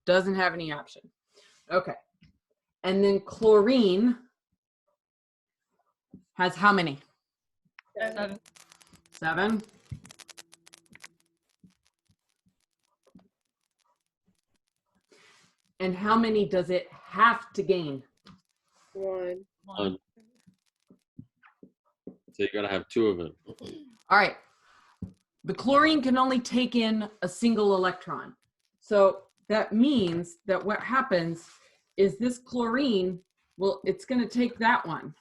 Doesn't have any option. Okay. And then chlorine has how many? 7. 7. And how many does it have to gain? 1. 1. So you gotta have 2 of it. All right. The chlorine can only take in a single electron. So that means that what happens is this chlorine, well, it's going to take that one.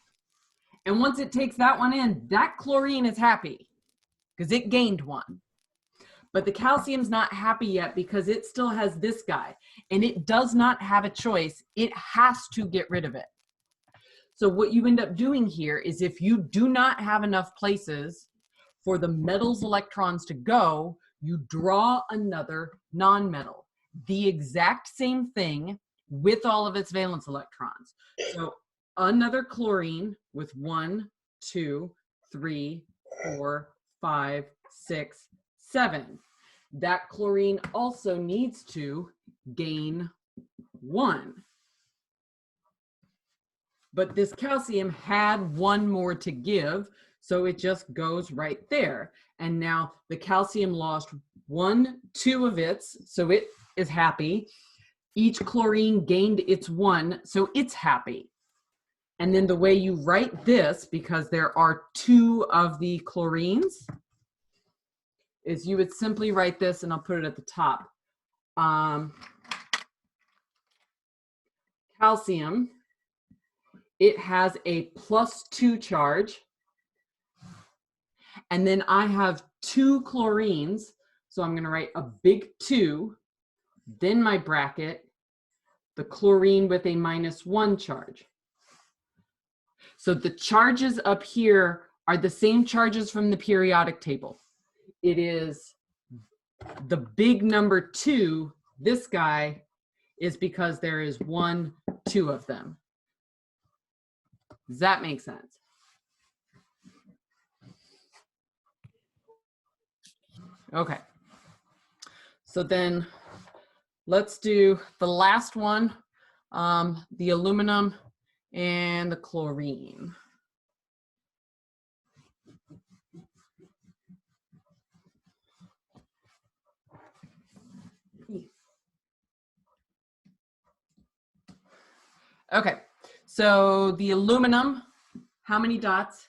And once it takes that one in, that chlorine is happy because it gained 1. But the calcium's not happy yet because it still has this guy, and it does not have a choice. It has to get rid of it. So what you end up doing here is if you do not have enough places for the metal's electrons to go, you draw another nonmetal. The exact same thing with all of its valence electrons. So another chlorine with 1, 2, 3, 4, 5, 6, 7. That chlorine also needs to gain 1. But this calcium had 1 more to give, so it just goes right there. And now the calcium lost 1, 2 of its, so it is happy. Each chlorine gained its 1, so it's happy. And then the way you write this, because there are 2 of the chlorines, is you would simply write this, and I'll put it at the top. Calcium, it has a +2 charge. And then I have 2 chlorines, so I'm going to write a big 2, then my bracket, the chlorine with a -1 charge. So the charges up here are the same charges from the periodic table. It is the big number 2, this guy, is because there is 1, 2 of them. Does that make sense? Okay. So then let's do the last one, the aluminum and the chlorine. Okay, so the aluminum, how many dots?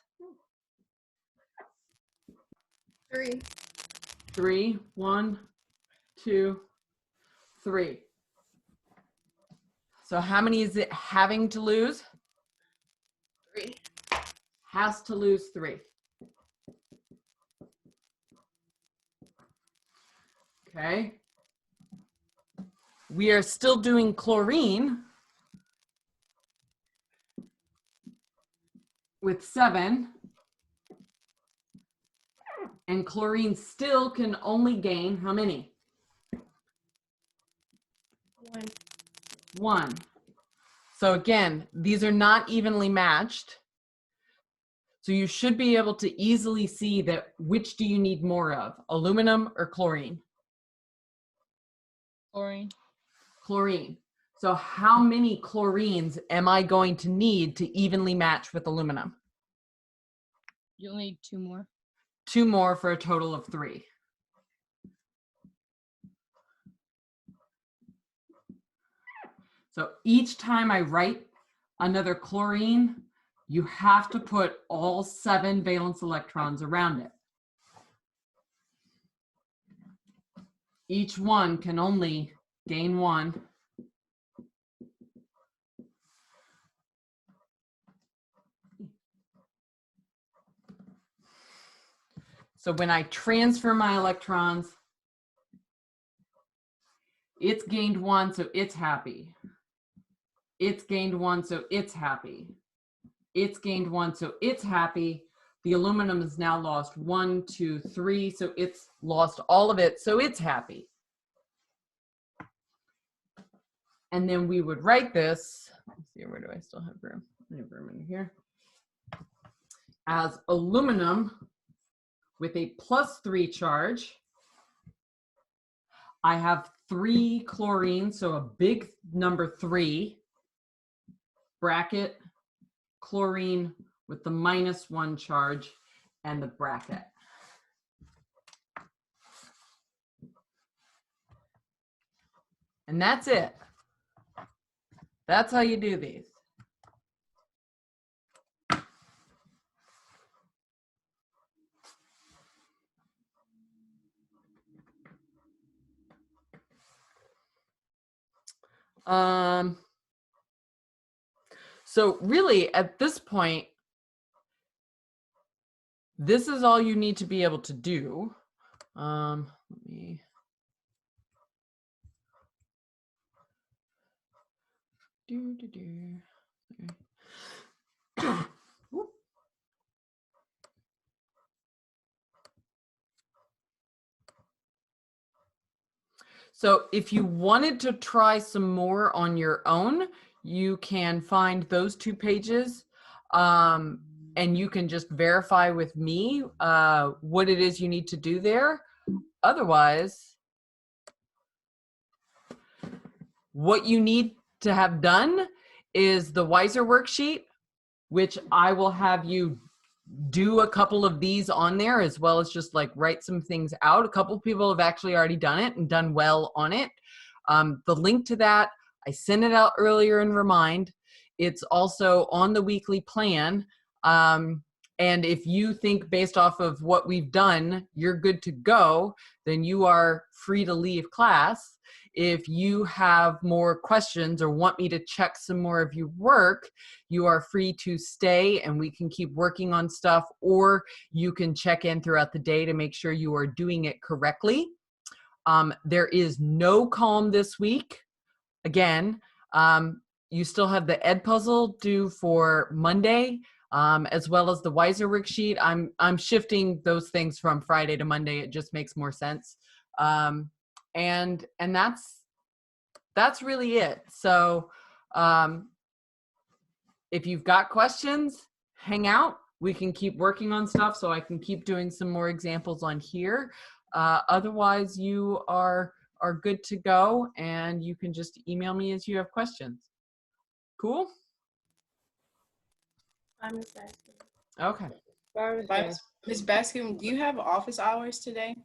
3. 3. 1, 2, 3. So how many is it having to lose? 3. Has to lose 3. Okay. We are still doing chlorine with 7. And chlorine still can only gain how many? 1. 1. So again, these are not evenly matched. So you should be able to easily see that which do you need more of, aluminum or chlorine? Chlorine. Chlorine. So how many chlorines am I going to need to evenly match with aluminum? You'll need 2 more. 2 more for a total of 3. So each time I write another chlorine, you have to put all 7 valence electrons around it. Each one can only gain 1. So when I transfer my electrons, it's gained 1, so it's happy. It's gained 1, so it's happy. It's gained 1, so it's happy. The aluminum has now lost 1, 2, 3, so it's lost all of it, so it's happy. And then we would write this, let's see, where do I still have room? I have room in here. As aluminum with a +3 charge. I have 3 chlorine, so a big number 3, bracket, chlorine with the -1 charge, and the bracket. And that's it. That's how you do these. So really at this point, this is all you need to be able to do. Let me. So if you wanted to try some more on your own, you can find those 2 pages, and you can just verify with me what it is you need to do there. Otherwise, what you need to have done is the Wiser worksheet, which I will have you do a couple of these on there, as well as just like write some things out. A couple of people have actually already done it and done well on it. The link to that, I sent it out earlier in Remind. It's also on the weekly plan. And if you think based off of what we've done, you're good to go, then you are free to leave class. If you have more questions or want me to check some more of your work, you are free to stay and we can keep working on stuff, or you can check in throughout the day to make sure you are doing it correctly. There is no calm this week. Again, you still have the Ed puzzle due for Monday, as well as the Wiser worksheet. I'm shifting those things from Friday to Monday. It just makes more sense. And that's really it. So if you've got questions, hang out. We can keep working on stuff so I can keep doing some more examples on here. Otherwise, you are good to go, and you can just email me as you have questions. Cool? I'm Miss Baskin. Okay. Ms. Baskin, do you have office hours today?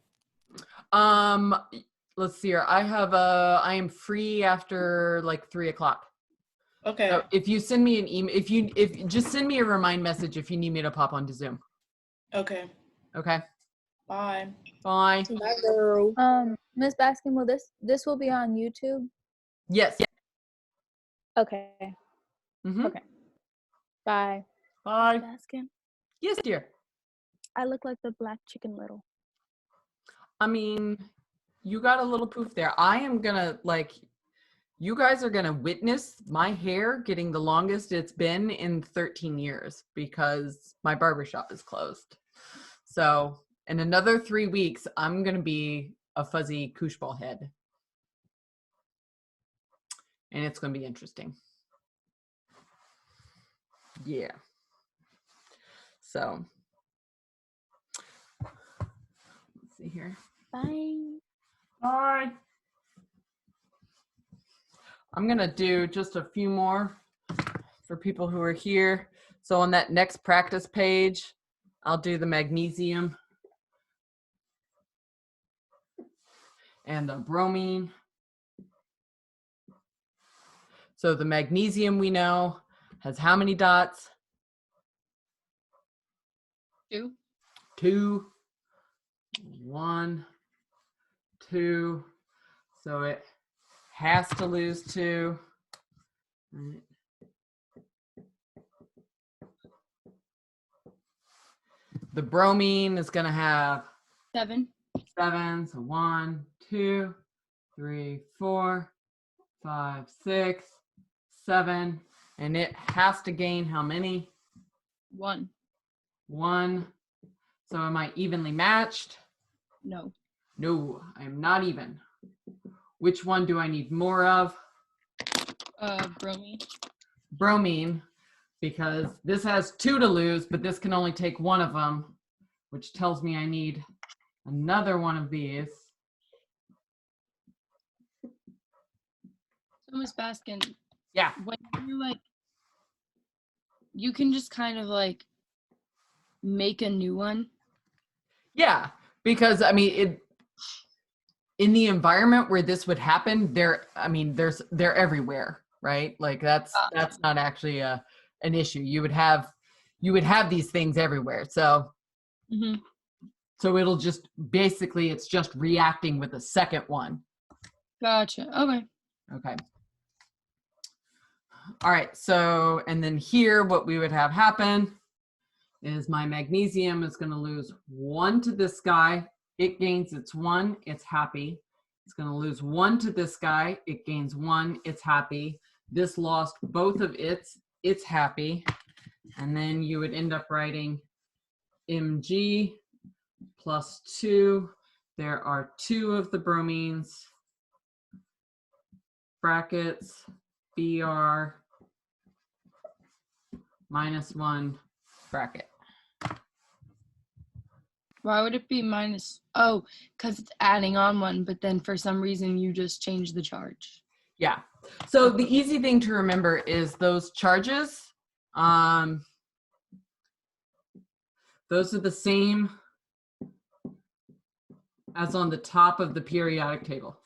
Let's see here. I am free after like 3 o'clock. Okay. So if you send me an email, if just send me a remind message if you need me to pop onto Zoom. Okay. Okay. Bye. Bye. Bye, girl. Miss Baskin, will this will be on YouTube? Yes. Okay. Mm-hmm. Okay. Bye. Bye. Baskin, Yes, dear. I look like the black chicken little. I mean, you got a little poof there. I am gonna you guys are gonna witness my hair getting the longest it's been in 13 years because my barbershop is closed. So in another 3 weeks, I'm gonna be a fuzzy koosh ball head. And it's gonna be interesting. Yeah. So let's see here. Bye. Bye. I'm gonna do just a few more for people who are here. So on that next practice page, I'll do the magnesium and the bromine. So the magnesium we know has how many dots? 2. 2. 1, 2. So it has to lose 2. Right. The bromine is going to have 7. 7. So 1, 2, 3, 4, 5, 6, 7. And it has to gain how many? 1. 1. So am I evenly matched? No. No, I am not even. Which one do I need more of? Bromine. Bromine, because this has 2 to lose, but this can only take 1 of them, which tells me I need another one of these. So Miss Baskin, Yeah. when you like, you can just kind of like make a new one. Yeah, because I mean, in the environment where this would happen, they're everywhere, right? Like that's not actually an issue. You would have these things everywhere. So Mm-hmm. so it'll just basically it's just reacting with a second one. Gotcha. Okay. Okay. All right. So and then here, what we would have happen is my magnesium is going to lose 1 to this guy. It gains its 1. It's happy. It's going to lose 1 to this guy. It gains 1. It's happy. This lost both of its. It's happy. And then you would end up writing Mg plus 2. There are 2 of the bromines. Brackets. Br minus 1 bracket. Why would it be minus? Oh, because it's adding on 1, but then for some reason you just change the charge. Yeah. So the easy thing to remember is those charges. Those are the same as on the top of the periodic table,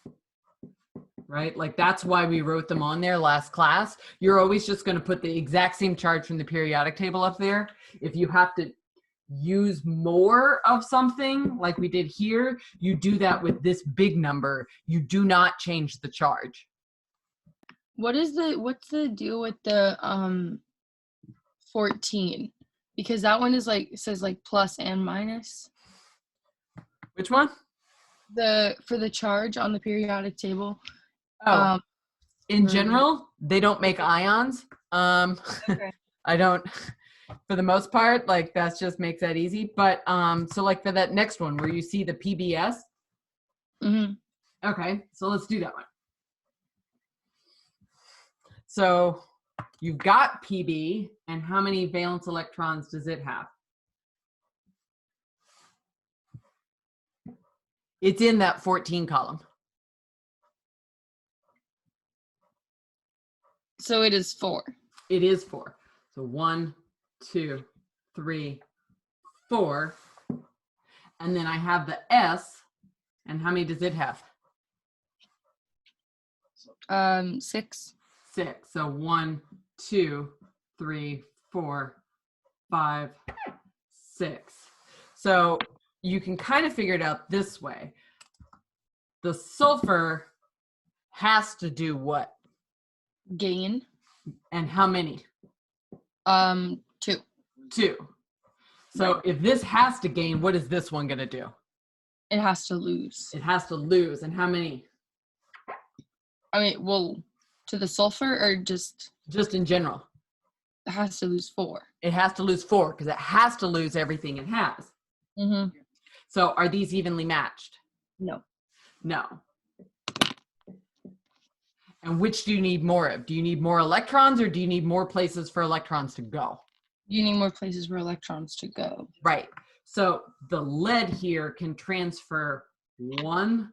right? Like that's why we wrote them on there last class. You're always just going to put the exact same charge from the periodic table up there. If you have to use more of something like we did here, you do that with this big number. You do not change the charge. What's the deal with the 14? Because that one is like, it says like plus and minus. Which one? For the charge on the periodic table. Oh, in for- general, they don't make ions. Okay. I don't, for the most part, like that just makes that easy. But so like for that next one where you see the PBS. Mm-hmm. Okay, so let's do that one. So you've got PB, and how many valence electrons does it have? It's in that 14 column. So it is 4. It is 4. So 1, 2, 3, 4. And then I have the S, and how many does it have? 6. 6. So 1, 2, 3, 4, 5, 6. So you can kind of figure it out this way. The sulfur has to do what? Gain. And how many? 2. 2. So if this has to gain, what is this one going to do? It has to lose. It has to lose. And how many? I mean, well, to the sulfur or just in general? it has to lose 4. It has to lose 4 because it has to lose everything it has. Mm-hmm. So are these evenly matched? No. No. And which do you need more of? Do you need more electrons or do you need more places for electrons to go? You need more places for electrons to go. Right. So the lead here can transfer 1,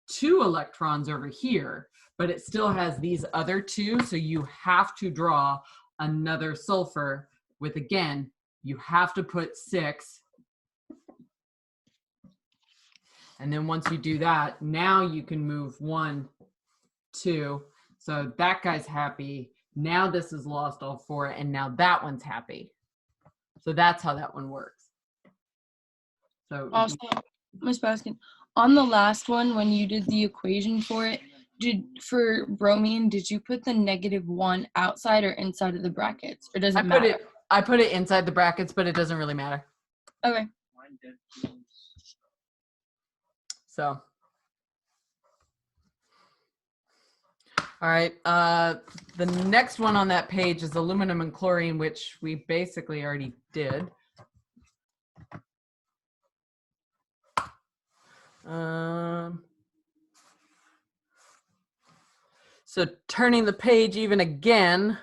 2 electrons over here, but it still has these other 2. So you have to draw another sulfur with, again, you have to put 6. And then once you do that, now you can move 1, 2. So that guy's happy. Now this has lost all 4, and now that one's happy. So that's how that one works. So Also, Ms. Baskin, on the last one, when you did the equation for it, for bromine, did you put the -1 outside or inside of the brackets, or does it matter? I put it inside the brackets, but it doesn't really matter. Okay. So, all right. The next one on that page is aluminum and chlorine, which we basically already did. So turning the page even again,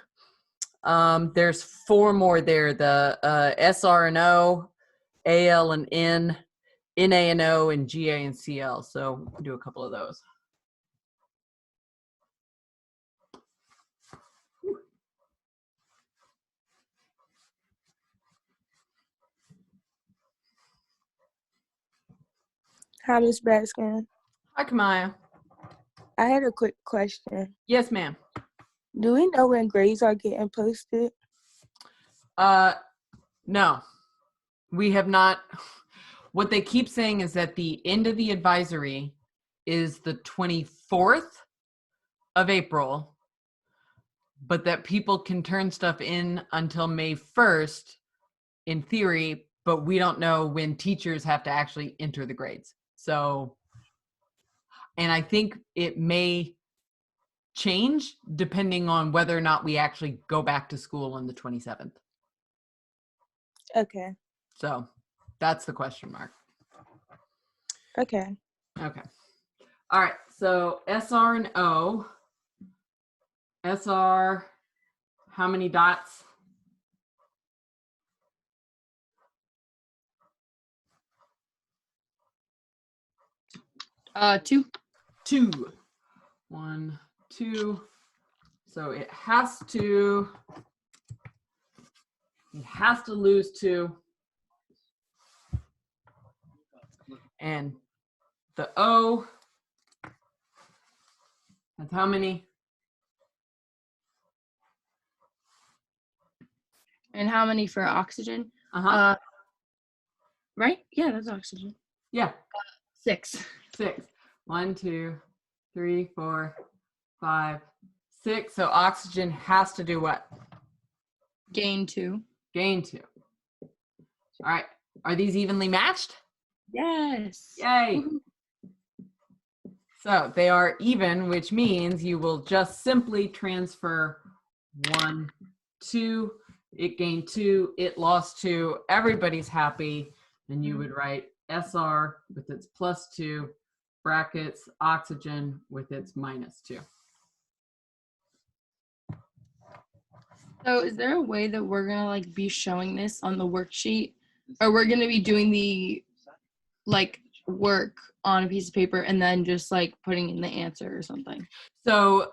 there's 4 more there. The SR and O, AL and N, NA and O, and GA and CL. So we'll do a couple of those. Hi, Miss Baskin. Hi, Kamaya. I had a quick question. Yes, ma'am. Do we know when grades are getting posted? No, we have not. What they keep saying is that the end of the advisory is the 24th of April, but that people can turn stuff in until May 1st in theory, but we don't know when teachers have to actually enter the grades. So, and I think it may change depending on whether or not we actually go back to school on the 27th. Okay. So that's the question mark. Okay. Okay. All right. So SR and O. SR, how many dots? Two. 2. 1, 2. So it has to lose 2. And the O has how many? And how many for oxygen? Uh-huh. Right? Yeah, that's oxygen. Yeah. 6. 6. 1, 2, 3, 4, 5, 6. So oxygen has to do what? Gain 2. Gain 2. All right. Are these evenly matched? Yes. Yay. So they are even, which means you will just simply transfer 1, 2. It gained 2. It lost 2. Everybody's happy. And you would write SR with its +2 brackets, oxygen with its -2. So is there a way that we're gonna like be showing this on the worksheet, or we're gonna be doing the like work on a piece of paper and then just like putting in the answer or something? So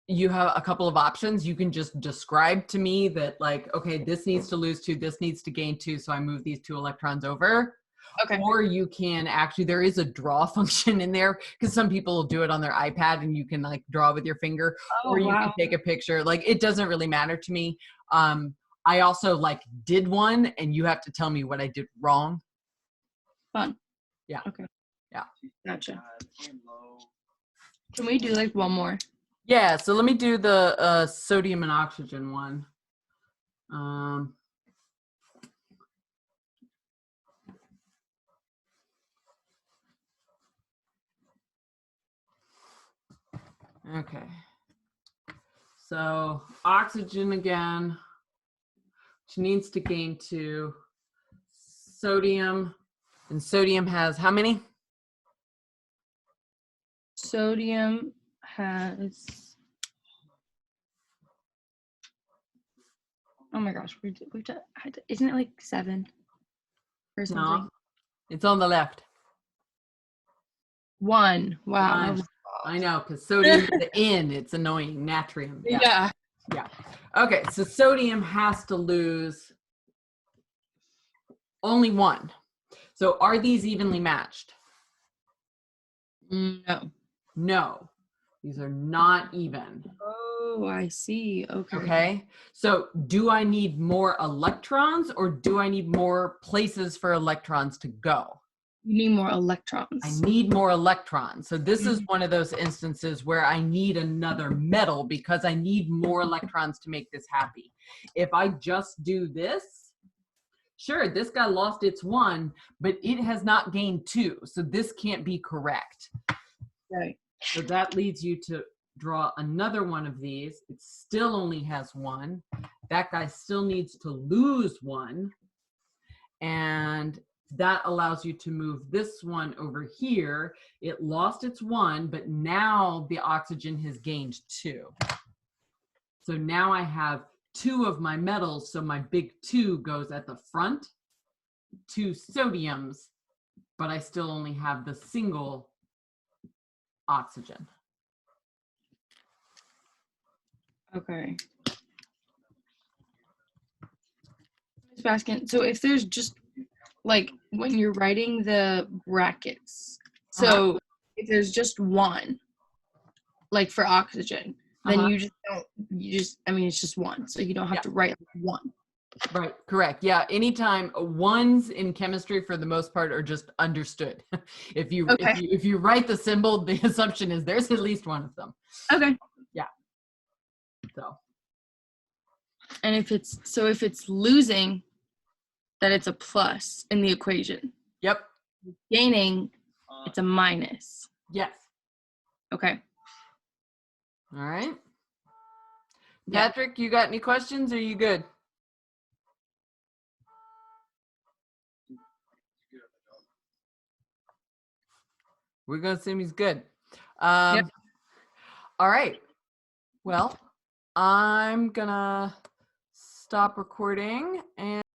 you have a couple of options. You can just describe to me that like, okay, this needs to lose 2, this needs to gain 2, so I move these 2 electrons over. Okay. Or you can actually, there is a draw function in there because some people will do it on their iPad and you can like draw with your finger, Oh, or you wow. can take a picture. Like it doesn't really matter to me. I also like did one and you have to tell me what I did wrong. Fun. Yeah. Okay. Yeah. Gotcha. Can we do like one more? Yeah, so let me do the sodium and oxygen one. Okay. So oxygen again, which needs to gain 2. Sodium, and sodium has how many? Sodium has, oh my gosh, isn't it like 7 or something? No, it's on the left. 1. Wow. That 1. was, I know, because sodium is the N. It's annoying. Natrium. yeah. Yeah. Okay, so sodium has to lose only 1. So are these evenly matched? No. No, these are not even. Oh, I see. Okay. Okay, so do I need more electrons or do I need more places for electrons to go? You need more electrons. I need more electrons. So this is one of those instances where I need another metal because I need more electrons to make this happy. If I just do this, sure, this guy lost its 1, but it has not gained 2. So this can't be correct. Right. So that leads you to draw another one of these. It still only has 1. That guy still needs to lose 1. And that allows you to move this one over here. It lost its 1, but now the oxygen has gained 2. So now I have 2 of my metals, so my big 2 goes at the front, 2 sodiums, but I still only have the single oxygen. Okay. Ms. Baskin, so if there's just like when you're writing the brackets. So if there's just one, like for oxygen, then Uh-huh. I mean, it's just one. So you don't have Yeah. to write one. Right, correct. Yeah, anytime ones in chemistry for the most part are just understood. If you Okay. if you write the symbol, the assumption is there's at least one of them. Okay. So And if it's losing, then it's a plus in the equation. yep, Gaining, it's a minus. yes. Okay. All right. Yeah. Patrick, you got any questions? Or are you good? We're gonna assume he's good. Yep. All right. Well, I'm gonna stop recording and